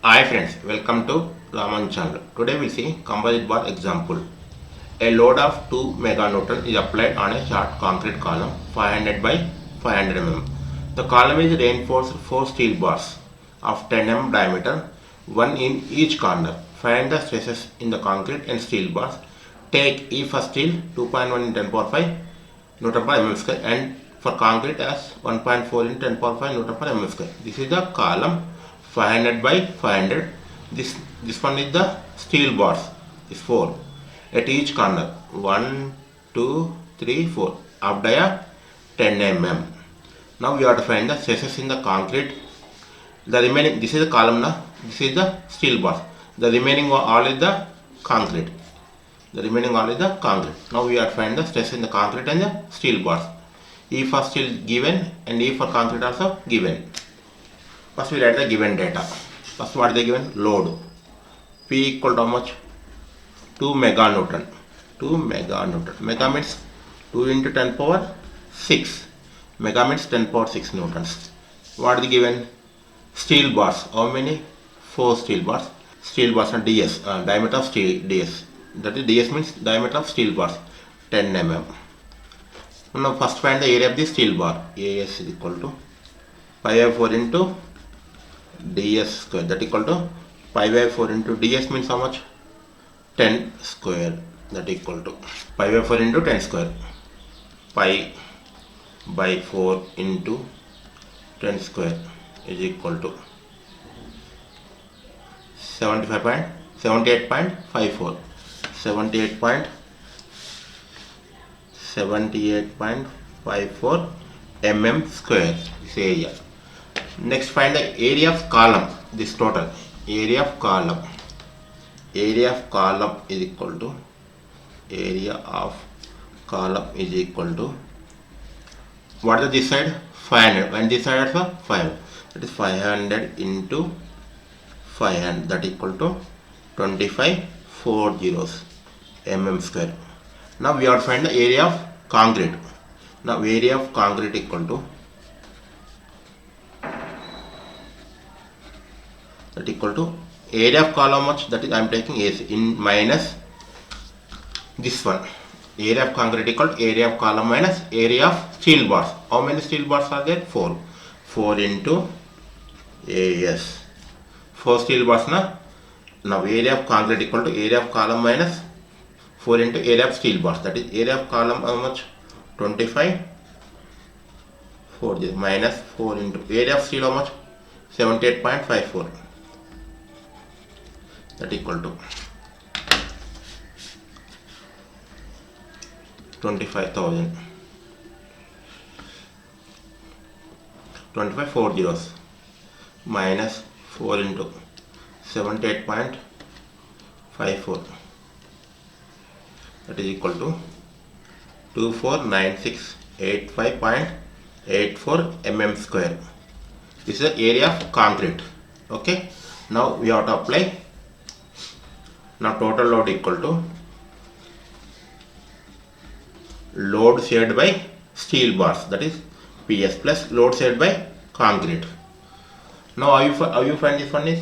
Hi friends, welcome to Ramu channel. Today we see composite bar example. A load of 2 meganewton is applied on a short concrete column 500 by 500 mm. The column is reinforced 4 steel bars of 10 mm diameter, one in each corner. Find the stresses in the concrete and steel bars. Take E for steel 2.1 in 10 power 5 Newton per mm square and for concrete as 1.4 in 10 power 5 Newton per mm square. This is the column 500 by 500. This one is the steel bars. Is 4 at each corner. 1, 2, 3, 4. Up dia 10 mm. Now we have to find the stresses in the concrete. The remaining, this is the column now. This is the steel bars. The remaining all is the concrete. The remaining all is the concrete. Now we are find the stress in the concrete and the steel bars. E for steel given and E for concrete also given. First we write the given data. First what is the given? Load. P equal to how much? 2 meganewton. 2 meganewton. Mega means 2 into 10 power 6. Mega means 10 power 6 newtons. What is the given? Steel bars. How many? 4 steel bars. Steel bars and DS. Diameter of steel DS. That is DS means diameter of steel bars 10 mm. Now first find the area of the steel bar. AS is equal to pi by 4 into DS square. That equal to pi by 4 into DS means how much? 10 square. That equal to pi by 4 into 10 square. Pi by 4 into 10 square is equal to 78.54 mm square. This area. Next find the area of column. This total area of column. Area of column is equal to what is this side? 500 and this side also 500. That is 500 into 500. That equal to 2540 mm square. Now we have to find the area of concrete. Now area of concrete equal to area of column much, that is I am taking AC in minus this one. Area of concrete equal to area of column minus area of steel bars. How many steel bars are there? 4. 4 into AS. 4 steel bars na. Now area of concrete equal to area of column minus 4 into area of steel bars. That is area of column how much? 25 4 minus 4 into area of steel how much? 78.54. That equal to 25,000. 2540 minus 4 into 78.54. That is equal to 249685.84 mm square. This is the area of concrete. Okay. Now we have to apply. Now total load equal to load shared by steel bars, that is PS, plus load shared by concrete. Now how you find this one is,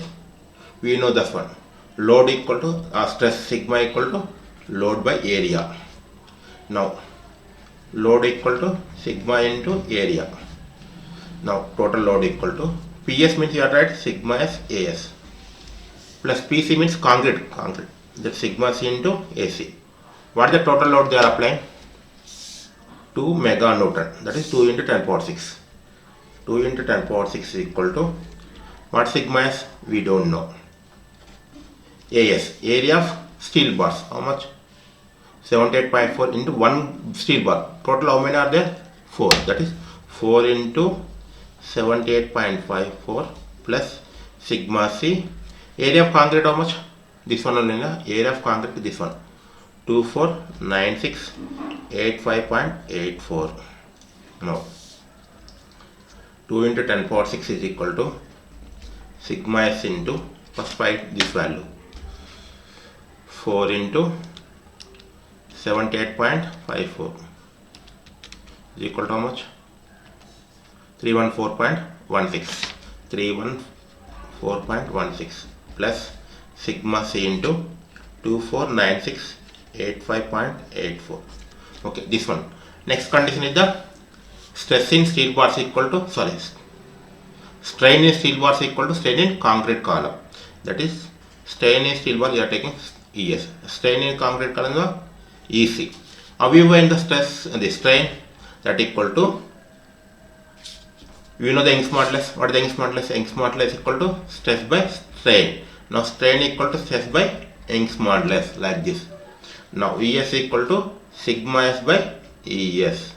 we know this one. Load equal to stress sigma equal to load by area. Now load equal to sigma into area. Now total load equal to PS means you are right, sigma is AS, plus PC means concrete. That sigma C into AC. What is the total load they are applying? 2 meganewton. That is 2 into 10 power 6. 2 into 10 power 6 is equal to what sigma is? We don't know. AS, area of steel bars. How much? 78.4 into 1 steel bar. Total how many are there? 4. That is 4 into 78.54 plus sigma C. Area of concrete how much? This one only, area of concrete, this one 249685.84. Now 2 into 10 power 6 is equal to sigma S into, first find this value, 4 into 78.54 is equal to how much? 314.16. 4.16 plus sigma C into 249685.84. Okay, this one. Next condition is the stress in steel bars equal to, strain in steel bars equal to strain in concrete column. That is, strain in steel bar you are taking ES, strain in concrete column is EC. How you find the stress and the strain? That equal to, you know the Young's modulus. What is the Young's modulus? Young's modulus equal to stress by strain. Now strain equal to stress by Young's modulus, like this. Now ES equal to sigma S by ES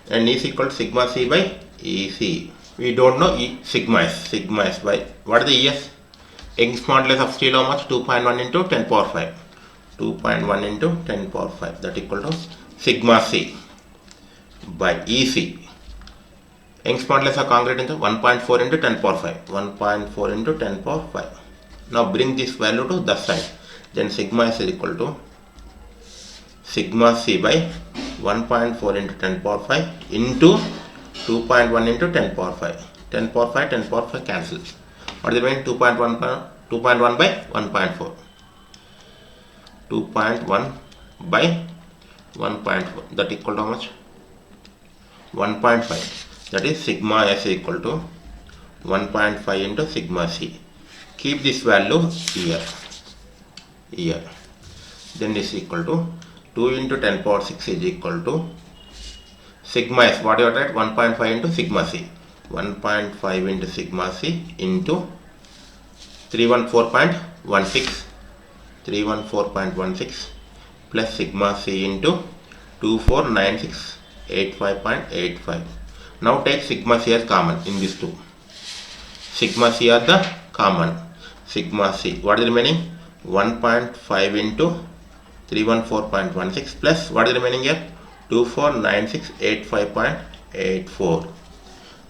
and E is equal to sigma C by EC. We don't know sigma S by, what is the ES? Young's modulus of steel how much? 2.1 into 10 power 5. 2.1 into 10 power 5, that equal to sigma C by EC. Young's modulus of concrete into 1.4 into 10 power 5. 1.4 into 10 power 5. Now bring this value to the side. Then sigma S is equal to sigma C by 1.4 into 10 power 5 into 2.1 into 10 power 5. 10 power 5, 10 power 5 cancels. What is the mean? 2.1 by 1.4. 2.1 by 1.4. That equal to how much? 1.5. That is sigma S equal to 1.5 into sigma C. Keep this value here. Then this is equal to 2 into 10 power 6 is equal to sigma S. What you are at? 1.5 into sigma C. 1.5 into sigma C into 314.16. 314.16 plus sigma C into 249685.85. Now take sigma C as common in these two. Sigma C are the common. Sigma C, what is the remaining? 1.5 into 314.16 plus what is the remaining here? 249685.84.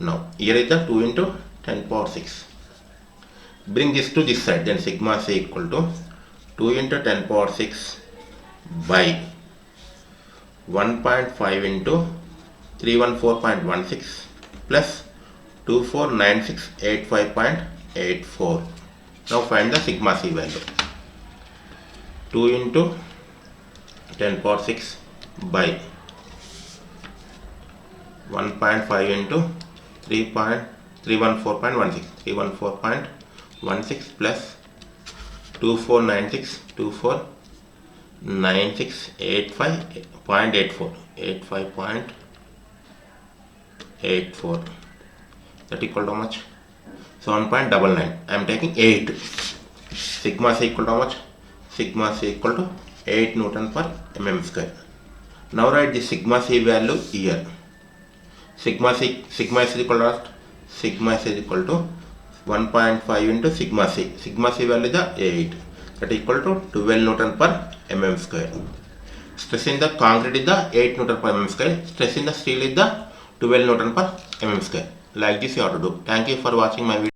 Now here is the 2 into 10 power 6. Bring this to this side, then sigma C equal to 2 into 10 power 6 by 1.5 into 314.16 plus 249685.84. Now find the sigma C value. 2 into 10 power 6 by 1.5 into 314.16. 314.16 plus 249685.84. 85.84. That equal to how much? 7.99. I am taking 8. Sigma C equal to how much? Sigma C equal to 8 Newton per mm square. Now write the sigma C value here. Sigma S is equal to what? Sigma S is equal to 1.5 into sigma C. Sigma C value is the 8. That equal to 12 Newton per mm square. Stress in the concrete is the 8 Newton per mm square. Stress in the steel is the 12 Newton per mm square. Like this you have to do. Thank you for watching my video.